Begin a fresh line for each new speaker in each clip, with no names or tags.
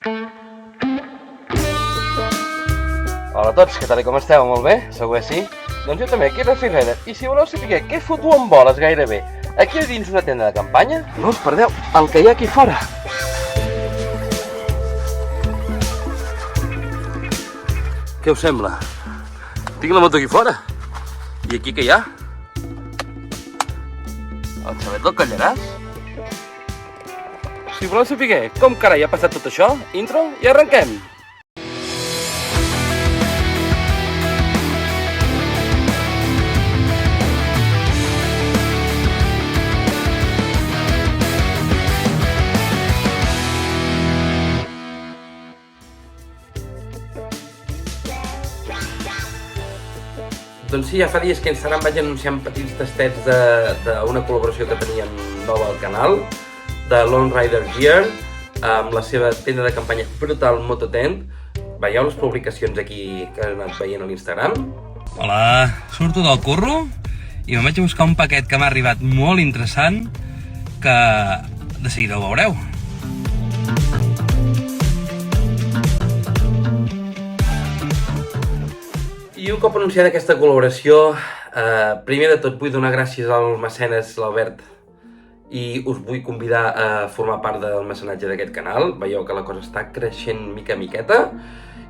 Hola a tots, què tal i com esteu? Molt bé? Segur que sí? Doncs jo també, aquí és Rafi Raider, i si voleu saber què foto amb boles gairebé aquí dins una tenda de campanya, no us perdeu el que hi ha aquí fora. Què us sembla? Tinc la moto aquí fora. I aquí què hi ha? El xalet del Callaràs. Si voleu saber com carai ha passat tot això, intro i arrenquem! Doncs sí, ja fa dies que a Instagram vaig anunciar petits tastets d'una col·laboració que teníem nova al canal, de Lone Rider Gear, amb la seva tenda de campanya Brutal Moto Tent. Veieu les publicacions aquí que he anat veient a l'Instagram?
Hola, surto del curro i me'n vaig a buscar un paquet que m'ha arribat molt interessant, que de seguida ho veureu.
I un cop anunciada aquesta col·laboració, primer de tot vull donar gràcies al mecenes l'Albert i us vull convidar a formar part del mecenatge d'aquest canal. Veieu que la cosa està creixent mica a miqueta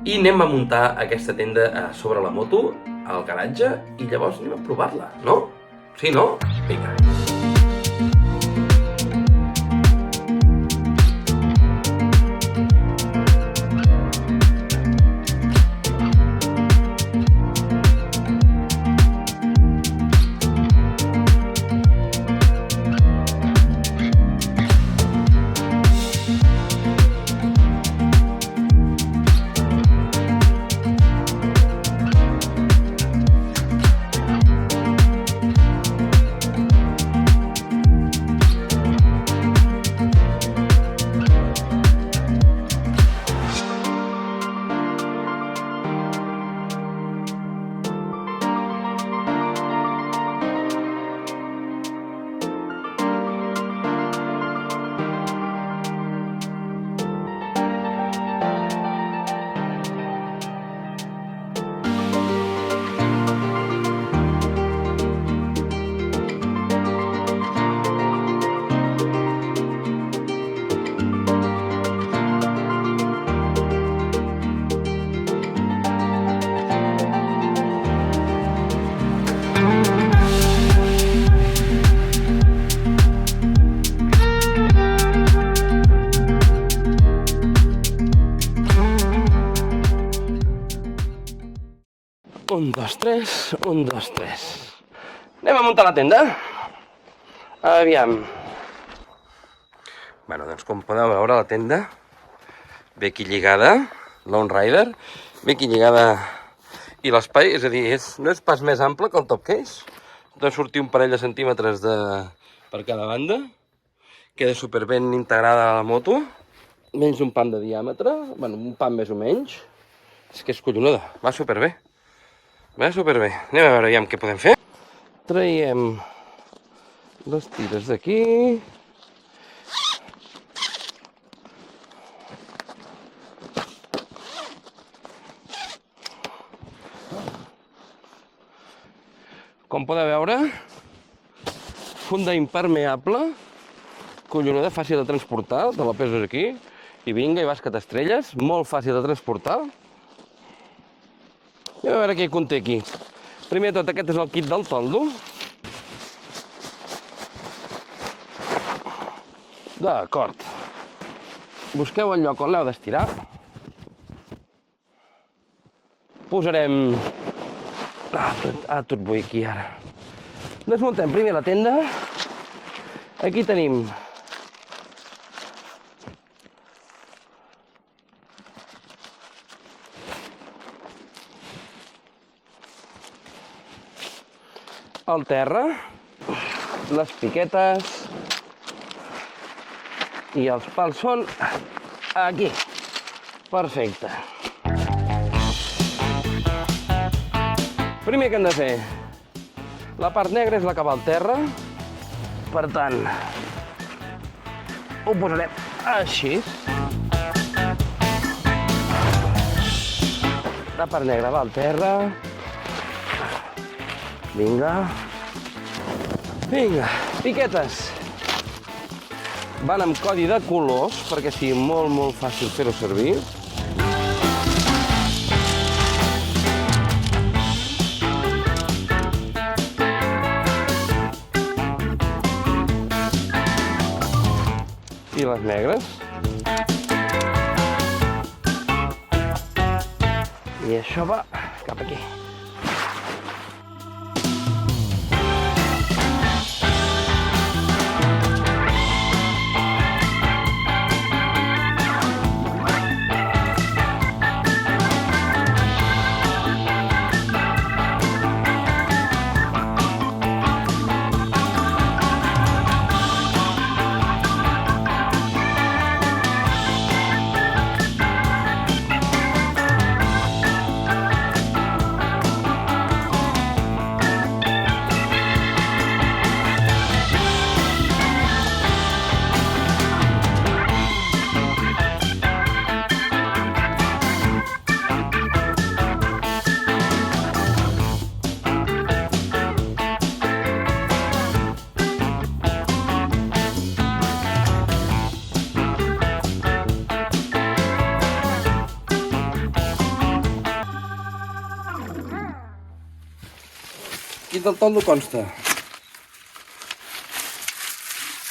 i anem a muntar aquesta tenda sobre la moto al garatge i llavors anem a provar-la, no? Sí, no? Vinga. Un, dos, tres. Anem a muntar la tenda. Aviam. Bueno, doncs com podeu veure la tenda ve aquí lligada, Lone Rider, ve aquí lligada i l'espai, és a dir, no és pas més ample que el top case. Deu sortir un parell de centímetres per cada banda. Queda superben integrada a la moto. Menys un pam de diàmetre, bueno, un pam més o menys. És que és collonuda, va superbé. Va superbé. Anem a veure aviam què podem fer. Traiem les tires d'aquí. Com podeu veure, funda impermeable, collonuda, fàcil de transportar, te la peses aquí i vinga, i vas que t'estrelles, molt fàcil de transportar. Anem a veure què hi conté aquí. Primer de tot, aquest és el kit del toldo. D'acord. Busqueu el lloc on l'heu d'estirar. Posarem... tot vull aquí ara. Desmuntem primer la tenda. Aquí tenim el terra, les piquetes i els pals són aquí. Perfecte. Primer que hem de fer, la part negra és la que va al terra, per tant, ho posarem així. La part negra va al terra. Vinga. Vinga, piquetes. Van amb codi de colors perquè sigui molt fàcil fer-ho servir. I les negres. I això va cap aquí. Quin del toldo consta?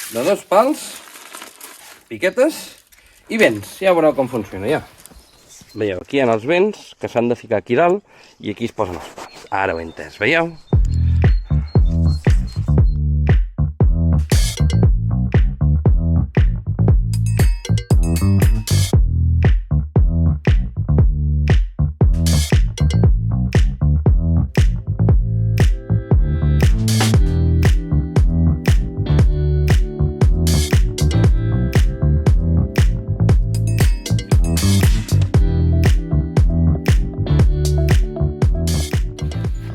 De 2 pals, piquetes i vents. Ja veureu com funciona, ja. Veieu, aquí hi ha els vents que s'han de ficar aquí dalt i aquí es posen els pals. Ara ho he entès, veieu?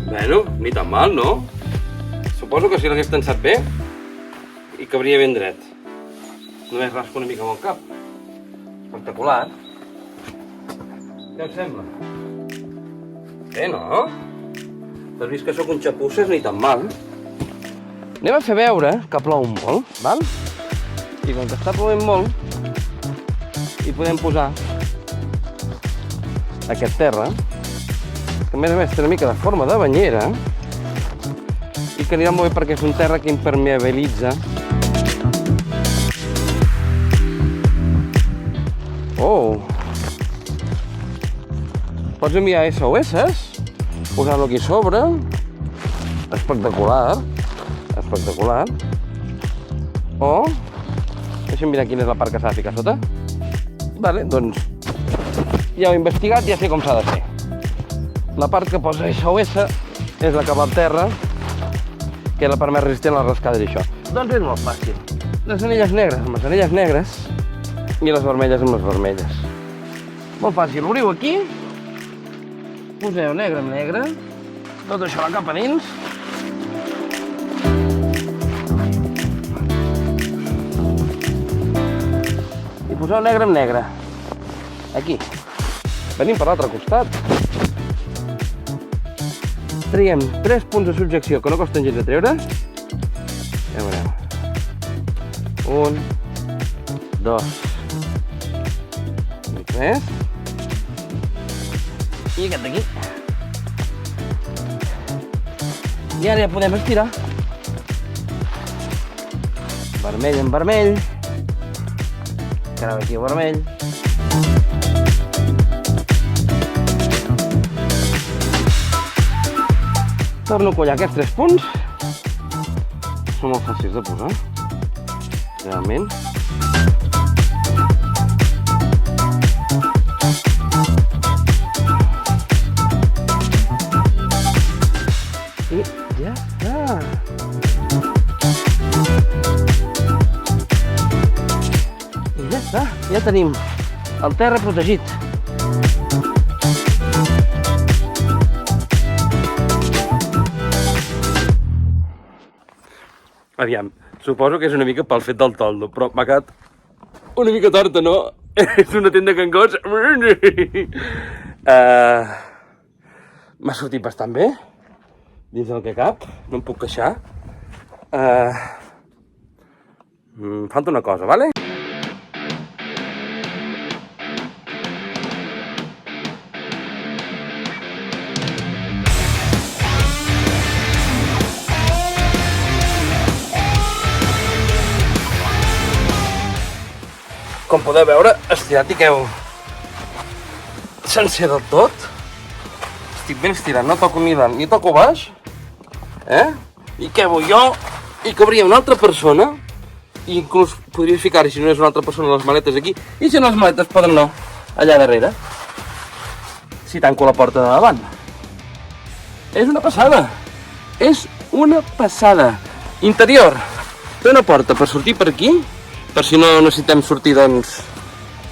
Bueno, ni tan mal, no? Suposo que si l'hagués tensat bé, hi cabria ben dret. Només rasco una mica amb el cap. Espectacular. Què et sembla? Bé, no? T'has vist que sóc un xapusses, ni tan mal. Anem a fer veure que plou molt, val? I com que està plovent molt, hi podem posar aquest terra, que a més té una mica de forma de banyera i que anirà molt bé perquè és un terra que impermeabilitza. Oh! Pots enviar SOS, posar-lo aquí sobre. Espectacular. Espectacular. O... deixa'm mirar quina és la part que s'ha de ficar a sota. Vale, doncs... ja ho he investigat, ja sé com s'ha de fer. La part que posa SOS és la que va al terra, que és la part més resistent a les rascades i això. Doncs és molt fàcil. Les anelles negres amb les anelles negres i les vermelles amb les vermelles. Molt fàcil. Obriu aquí, poseu negre amb negre, tot això va cap a dins. I poseu negre amb negre. Aquí. Venim per l'altre costat. Traiem 3 punts de subjecció que no costen gens de treure. Ja veureu. 1, 2 i 3. I aquest d'aquí. I ara ja podem estirar. Vermell amb vermell. Encara aquí el vermell. Torno a collar aquests 3 punts. Són molt fàcils de posar. Realment. I ja està. I ja està. Ja tenim el terra protegit. Aviam, suposo que és una mica pel fet del toldo, però m'ha quedat una mica torta, no? És una tenda Can Gots. m'ha sortit bastant bé, dins del que cap, no em puc queixar. Falta una cosa, vale? Com podeu veure, estirat i queu sencer del tot. Estic ben estirat, no toco ni dalt ni toco baix. I quebo jo, i cabria una altra persona, i inclús podries ficar-hi, si no és una altra persona, les maletes aquí, i si no, les maletes poden no, allà darrere. Si tanco la porta de davant. És una passada. És una passada. Interior. Té una porta per sortir per aquí, per si no necessitem sortir, doncs...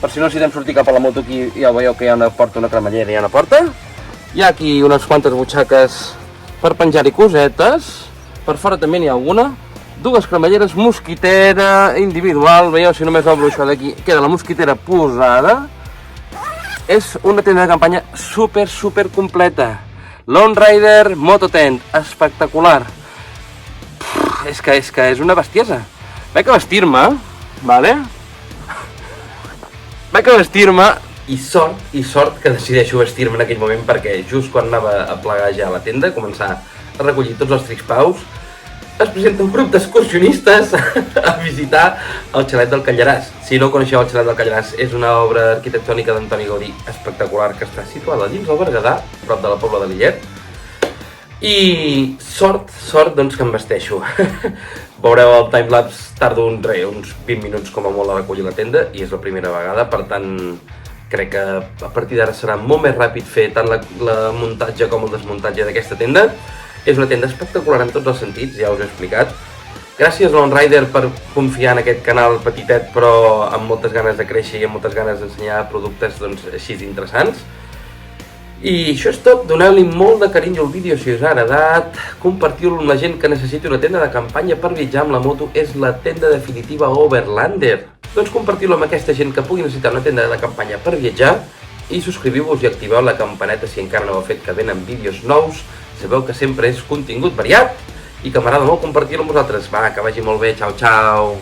Per si no necessitem sortir cap a la moto aquí, ja veieu que hi ha una porta, una cremallera, hi ha una porta. Hi ha aquí unes quantes butxaques per penjar-hi cosetes. Per fora també n'hi ha alguna. Dues cremalleres, mosquitera individual. Veieu, si només obro això d'aquí, queda la mosquitera posada. És una tenda de campanya super completa. Lone Rider Moto Tent, espectacular. És que és una bestiesa. Vaig a vestir-me, vale? Vaig a vestir-me i sort que decideixo vestir-me en aquell moment, perquè just quan anava a plegar ja a la tenda, començar a recollir tots els trixpaus, es presenta un grup d'excursionistes a visitar el xalet del Callaràs. Si no coneixeu el xalet del Callaràs, és una obra arquitectònica d'Antoni Gaudí espectacular que està situada dins del Berguedà, prop de la Pobla de Lillet. I sort, doncs, que em vesteixo. Veureu el timelapse, tardo uns 20 minuts com a molt a recollir la tenda i és la primera vegada, per tant crec que a partir d'ara serà molt més ràpid fer tant la muntatge com el desmuntatge d'aquesta tenda. És una tenda espectacular en tots els sentits, ja us he explicat. Gràcies Lone Rider per confiar en aquest canal petitet però amb moltes ganes de créixer i amb moltes ganes d'ensenyar productes doncs, així interessants. I això és tot, doneu-li molt de carinyo al vídeo si us ha agradat, compartiu-lo amb la gent que necessiti una tenda de campanya per viatjar amb la moto, és la tenda definitiva Overlander. Doncs compartiu-lo amb aquesta gent que pugui necessitar una tenda de campanya per viatjar i subscriviu-vos i activeu la campaneta si encara no ho heu fet, que venen vídeos nous, sabeu que sempre és contingut variat i que m'agrada molt compartir-lo amb vosaltres. Va, que vagi molt bé, xau!